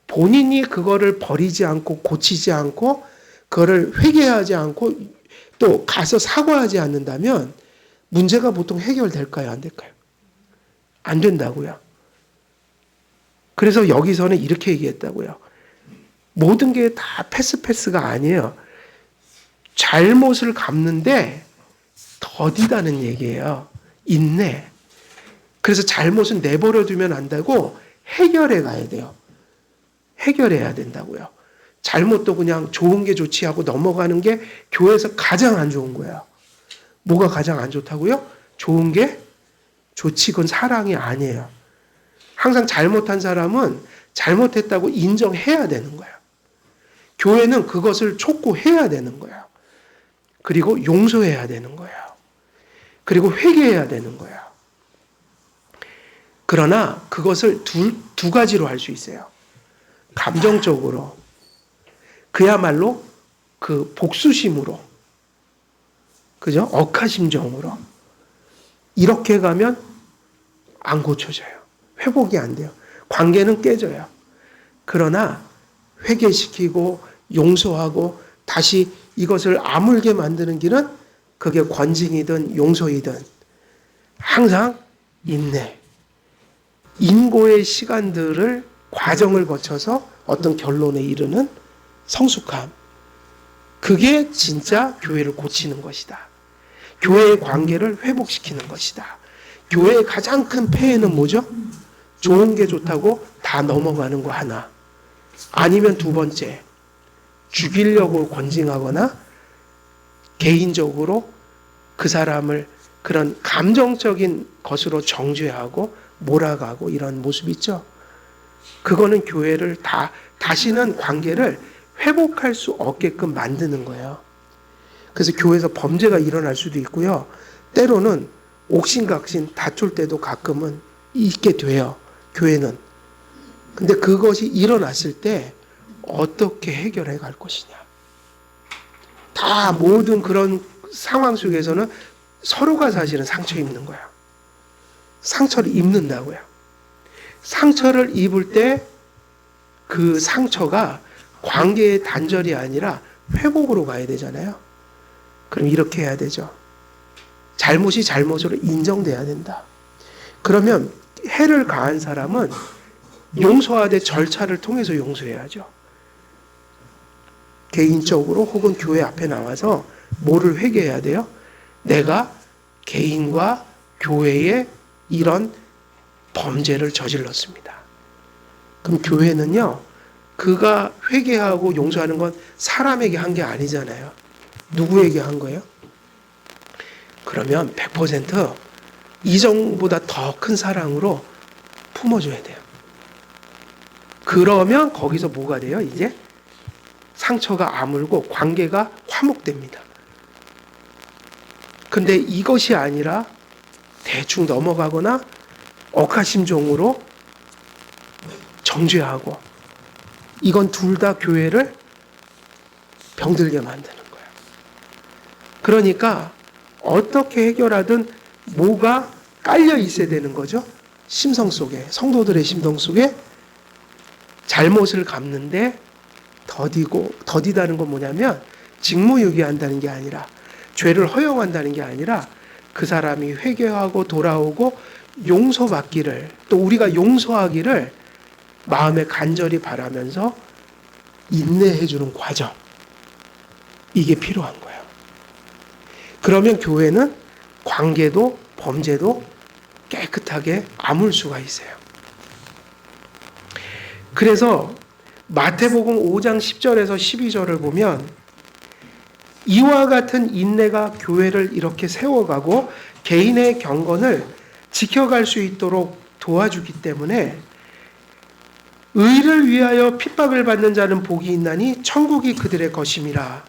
본인이 그거를 버리지 않고 고치지 않고 그거를 회개하지 않고 또 가서 사과하지 않는다면 문제가 보통 해결될까요? 안 될까요? 안 된다고요. 그래서 여기서는 이렇게 얘기했다고요. 모든 게 다 패스가 아니에요. 잘못을 갚는데 더디다는 얘기예요. 인내. 그래서 잘못은 내버려 두면 안 되고 해결해 가야 돼요. 해결해야 된다고요. 잘못도 그냥 좋은 게 좋지 하고 넘어가는 게 교회에서 가장 안 좋은 거예요. 뭐가 가장 안 좋다고요? 좋은 게 좋지, 그건 사랑이 아니에요. 항상 잘못한 사람은 잘못했다고 인정해야 되는 거예요. 교회는 그것을 촉구해야 되는 거예요. 그리고 용서해야 되는 거예요. 그리고 회개해야 되는 거예요. 그러나 그것을 두 가지로 할 수 있어요. 감정적으로, 그야말로 그 복수심으로, 그죠? 억하심정으로. 이렇게 가면 안 고쳐져요. 회복이 안 돼요. 관계는 깨져요. 그러나 회개시키고 용서하고 다시 이것을 아물게 만드는 길은 그게 권징이든 용서이든 항상 인내, 인고의 시간들을 과정을 거쳐서 어떤 결론에 이르는 성숙함. 그게 진짜 교회를 고치는 것이다. 교회의 관계를 회복시키는 것이다. 교회의 가장 큰 폐해는 뭐죠? 좋은 게 좋다고 다 넘어가는 거 하나. 아니면 두 번째, 죽이려고 권징하거나 개인적으로 그 사람을 그런 감정적인 것으로 정죄하고 몰아가고 이런 모습 있죠. 그거는 교회를 다시는 관계를 회복할 수 없게끔 만드는 거예요. 그래서 교회에서 범죄가 일어날 수도 있고요. 때로는 옥신각신 다툴 때도 가끔은 있게 돼요. 교회는. 근데 그것이 일어났을 때 어떻게 해결해 갈 것이냐. 다 모든 그런 상황 속에서는 서로가 사실은 상처 입는 거야. 상처를 입는다고요. 상처를 입을 때 그 상처가 관계의 단절이 아니라 회복으로 가야 되잖아요. 그럼 이렇게 해야 되죠. 잘못이 잘못으로 인정돼야 된다. 그러면 해를 가한 사람은 용서하되 절차를 통해서 용서해야죠. 개인적으로 혹은 교회 앞에 나와서 뭐를 회개해야 돼요? 내가 개인과 교회에 이런 범죄를 저질렀습니다. 그럼 교회는요, 그가 회개하고 용서하는 건 사람에게 한 게 아니잖아요. 누구에게 한 거예요? 그러면 100% 이전보다 더 큰 사랑으로 품어줘야 돼요. 그러면 거기서 뭐가 돼요? 이제 상처가 아물고 관계가 화목됩니다. 근데 이것이 아니라 대충 넘어가거나 억하심종으로 정죄하고, 이건 둘 다 교회를 병들게 만드는 거예요. 그러니까 어떻게 해결하든 뭐가 깔려 있어야 되는 거죠. 심성 속에, 성도들의 심성 속에 잘못을 갚는데 더디다는 건 뭐냐면 직무유기한다는 게 아니라, 죄를 허용한다는 게 아니라 그 사람이 회개하고 돌아오고 용서받기를, 또 우리가 용서하기를 마음에 간절히 바라면서 인내해주는 과정, 이게 필요한 거예요. 그러면 교회는 관계도 범죄도 깨끗하게 아물 수가 있어요. 그래서 마태복음 5장 10절에서 12절을 보면 이와 같은 인내가 교회를 이렇게 세워가고 개인의 경건을 지켜갈 수 있도록 도와주기 때문에 의를 위하여 핍박을 받는 자는 복이 있나니 천국이 그들의 것임이라.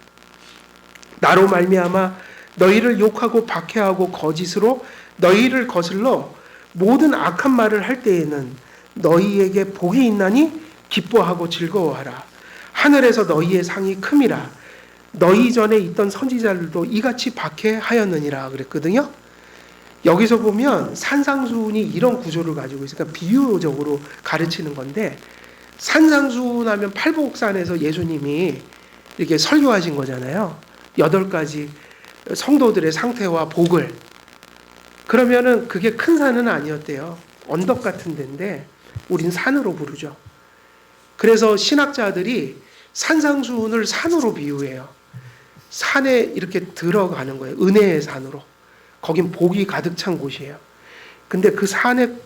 나로 말미암아 너희를 욕하고 박해하고 거짓으로 너희를 거슬러 모든 악한 말을 할 때에는 너희에게 복이 있나니 기뻐하고 즐거워하라. 하늘에서 너희의 상이 큼이라. 너희 전에 있던 선지자들도 이같이 박해하였느니라 그랬거든요. 여기서 보면 산상수훈이 이런 구조를 가지고 있어요. 그러니까 비유적으로 가르치는 건데, 산상수훈 하면 팔복산에서 예수님이 이렇게 설교하신 거잖아요. 8가지 성도들의 상태와 복을. 그러면은 그게 큰 산은 아니었대요. 언덕 같은 데인데 우린 산으로 부르죠. 그래서 신학자들이 산상수훈을 산으로 비유해요. 산에 이렇게 들어가는 거예요. 은혜의 산으로. 거긴 복이 가득 찬 곳이에요. 근데 그 산을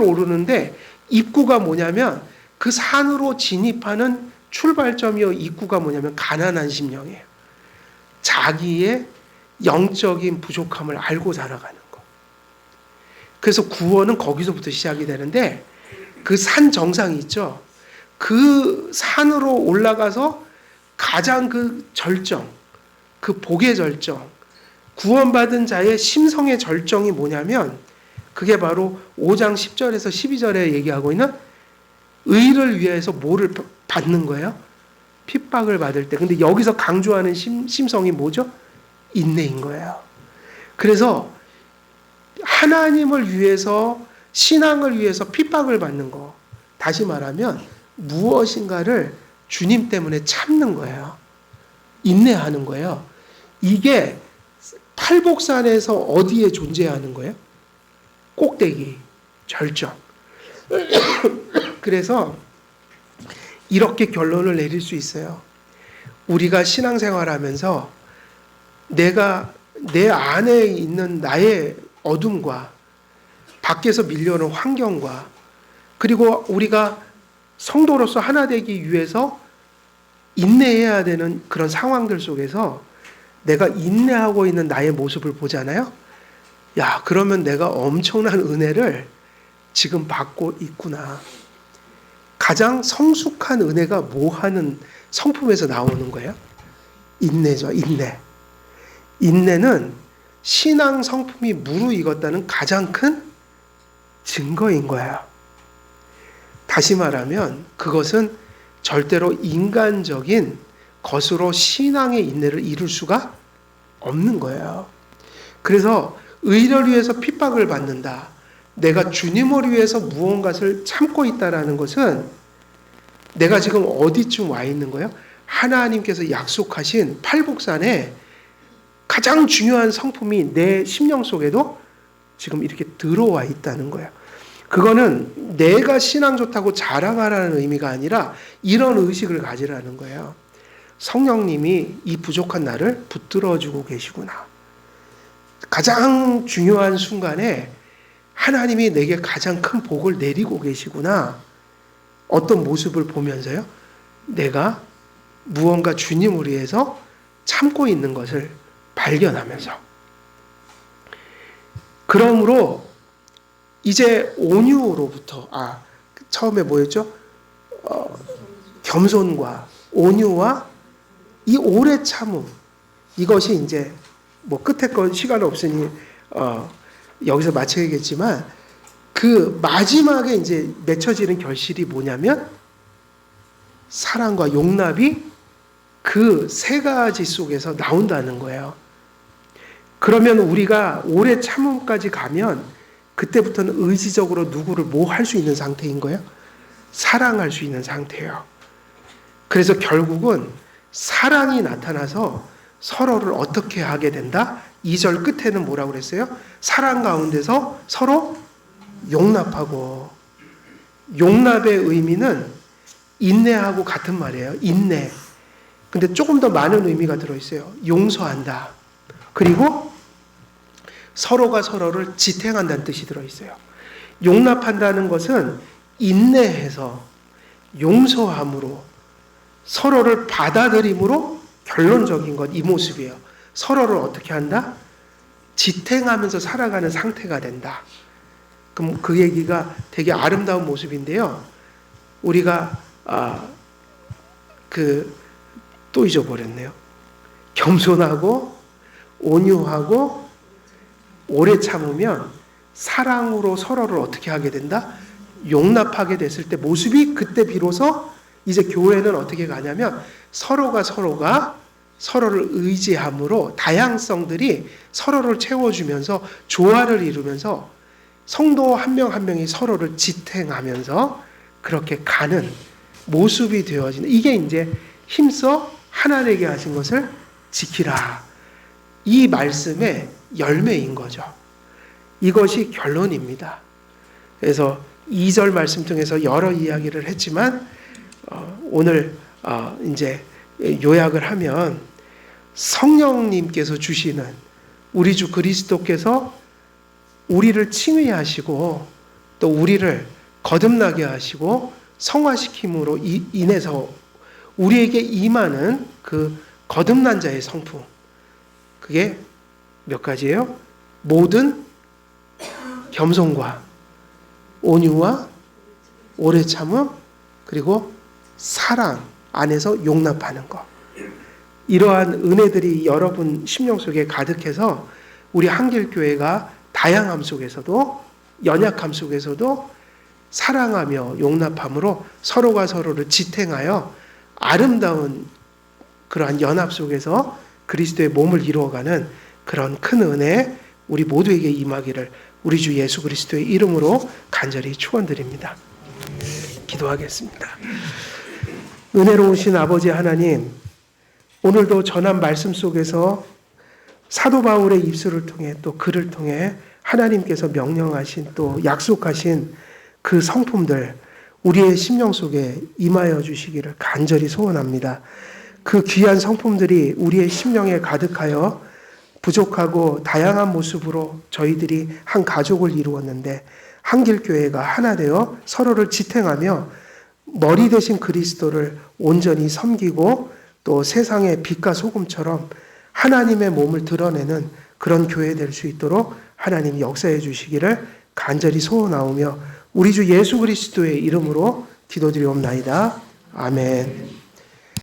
오르는데 입구가 뭐냐면, 그 산으로 진입하는 출발점이요 입구가 뭐냐면 가난한 심령이에요. 자기의 영적인 부족함을 알고 살아가는 거. 그래서 구원은 거기서부터 시작이 되는데, 그 산 정상이 있죠. 그 산으로 올라가서 가장 그 절정, 그 복의 절정, 구원받은 자의 심성의 절정이 뭐냐면, 그게 바로 5장 10절에서 12절에 얘기하고 있는 의를 위해서 뭐를 받는 거예요? 핍박을 받을 때. 근데 여기서 강조하는 심성이 뭐죠? 인내인 거예요. 그래서 하나님을 위해서, 신앙을 위해서 핍박을 받는 거, 다시 말하면 무엇인가를 주님 때문에 참는 거예요. 인내하는 거예요. 이게 팔복산에서 어디에 존재하는 거예요? 꼭대기, 절정. 그래서 이렇게 결론을 내릴 수 있어요. 우리가 신앙생활하면서 내가 내 안에 있는 나의 어둠과 밖에서 밀려오는 환경과, 그리고 우리가 성도로서 하나 되기 위해서 인내해야 되는 그런 상황들 속에서 내가 인내하고 있는 나의 모습을 보잖아요. 야, 그러면 내가 엄청난 은혜를 지금 받고 있구나. 가장 성숙한 은혜가 뭐 하는 성품에서 나오는 거예요? 인내죠, 인내. 인내는 신앙 성품이 무르익었다는 가장 큰 증거인 거야. 다시 말하면 그것은 절대로 인간적인 것으로 신앙의 인내를 이룰 수가 없는 거예요. 그래서 의를 위해서 핍박을 받는다. 내가 주님을 위해서 무언가를 참고 있다라는 것은 내가 지금 어디쯤 와 있는 거예요? 하나님께서 약속하신 팔복산에 가장 중요한 성품이 내 심령 속에도 지금 이렇게 들어와 있다는 거예요. 그거는 내가 신앙 좋다고 자랑하라는 의미가 아니라 이런 의식을 가지라는 거예요. 성령님이 이 부족한 나를 붙들어주고 계시구나. 가장 중요한 순간에 하나님이 내게 가장 큰 복을 내리고 계시구나. 어떤 모습을 보면서요? 내가 무언가 주님을 위해서 참고 있는 것을 발견하면서. 그러므로 이제 온유로부터 처음에 뭐였죠? 겸손과 온유와 이 오래 참음, 이것이 이제 뭐 끝에 건 시간 없으니 여기서 마쳐야겠지만 그 마지막에 이제 맺혀지는 결실이 뭐냐면 사랑과 용납이 그 세 가지 속에서 나온다는 거예요. 그러면 우리가 오래 참음까지 가면 그때부터는 의지적으로 누구를 뭐 할 수 있는 상태인 거예요? 사랑할 수 있는 상태예요. 그래서 결국은 사랑이 나타나서 서로를 어떻게 하게 된다? 2절 끝에는 뭐라고 그랬어요? 사랑 가운데서 서로 용납하고. 용납의 의미는 인내하고 같은 말이에요. 인내. 근데 조금 더 많은 의미가 들어있어요. 용서한다. 그리고 서로가 서로를 지탱한다는 뜻이 들어있어요. 용납한다는 것은 인내해서 용서함으로 서로를 받아들임으로 결론적인 것, 이 모습이에요. 서로를 어떻게 한다? 지탱하면서 살아가는 상태가 된다. 그럼 그 얘기가 되게 아름다운 모습인데요. 우리가 또 잊어버렸네요. 겸손하고 온유하고 오래 참으면 사랑으로 서로를 어떻게 하게 된다? 용납하게 됐을 때 모습이 그때 비로소 이제 교회는 어떻게 가냐면 서로가 서로를 의지함으로 다양성들이 서로를 채워주면서 조화를 이루면서 성도 한 명 한 명이 서로를 지탱하면서 그렇게 가는 모습이 되어지는, 이게 이제 힘써 하나 되게 하신 것을 지키라. 이 말씀의 열매인 거죠. 이것이 결론입니다. 그래서 2절 말씀 통해서 여러 이야기를 했지만 오늘 이제 요약을 하면 성령님께서 주시는 우리 주 그리스도께서 우리를 칭의하시고 또 우리를 거듭나게 하시고 성화시킴으로 인해서 우리에게 임하는 그 거듭난 자의 성품, 그게 몇 가지예요? 모든 겸손과 온유와 오래 참음, 그리고 사랑 안에서 용납하는 것. 이러한 은혜들이 여러분 심령 속에 가득해서 우리 한길교회가 다양함 속에서도 연약함 속에서도 사랑하며 용납함으로 서로가 서로를 지탱하여 아름다운 그러한 연합 속에서 그리스도의 몸을 이루어가는 그런 큰 은혜 우리 모두에게 임하기를 우리 주 예수 그리스도의 이름으로 간절히 축원드립니다. 기도하겠습니다. 은혜로우신 아버지 하나님, 오늘도 전한 말씀 속에서 사도 바울의 입술을 통해 또 글을 통해 하나님께서 명령하신 또 약속하신 그 성품들 우리의 심령 속에 임하여 주시기를 간절히 소원합니다. 그 귀한 성품들이 우리의 심령에 가득하여 부족하고 다양한 모습으로 저희들이 한 가족을 이루었는데 한길교회가 하나 되어 서로를 지탱하며 머리 대신 그리스도를 온전히 섬기고 또 세상의 빛과 소금처럼 하나님의 몸을 드러내는 그런 교회 될 수 있도록 하나님 역사해 주시기를 간절히 소원하오며 우리 주 예수 그리스도의 이름으로 기도드리옵나이다. 아멘.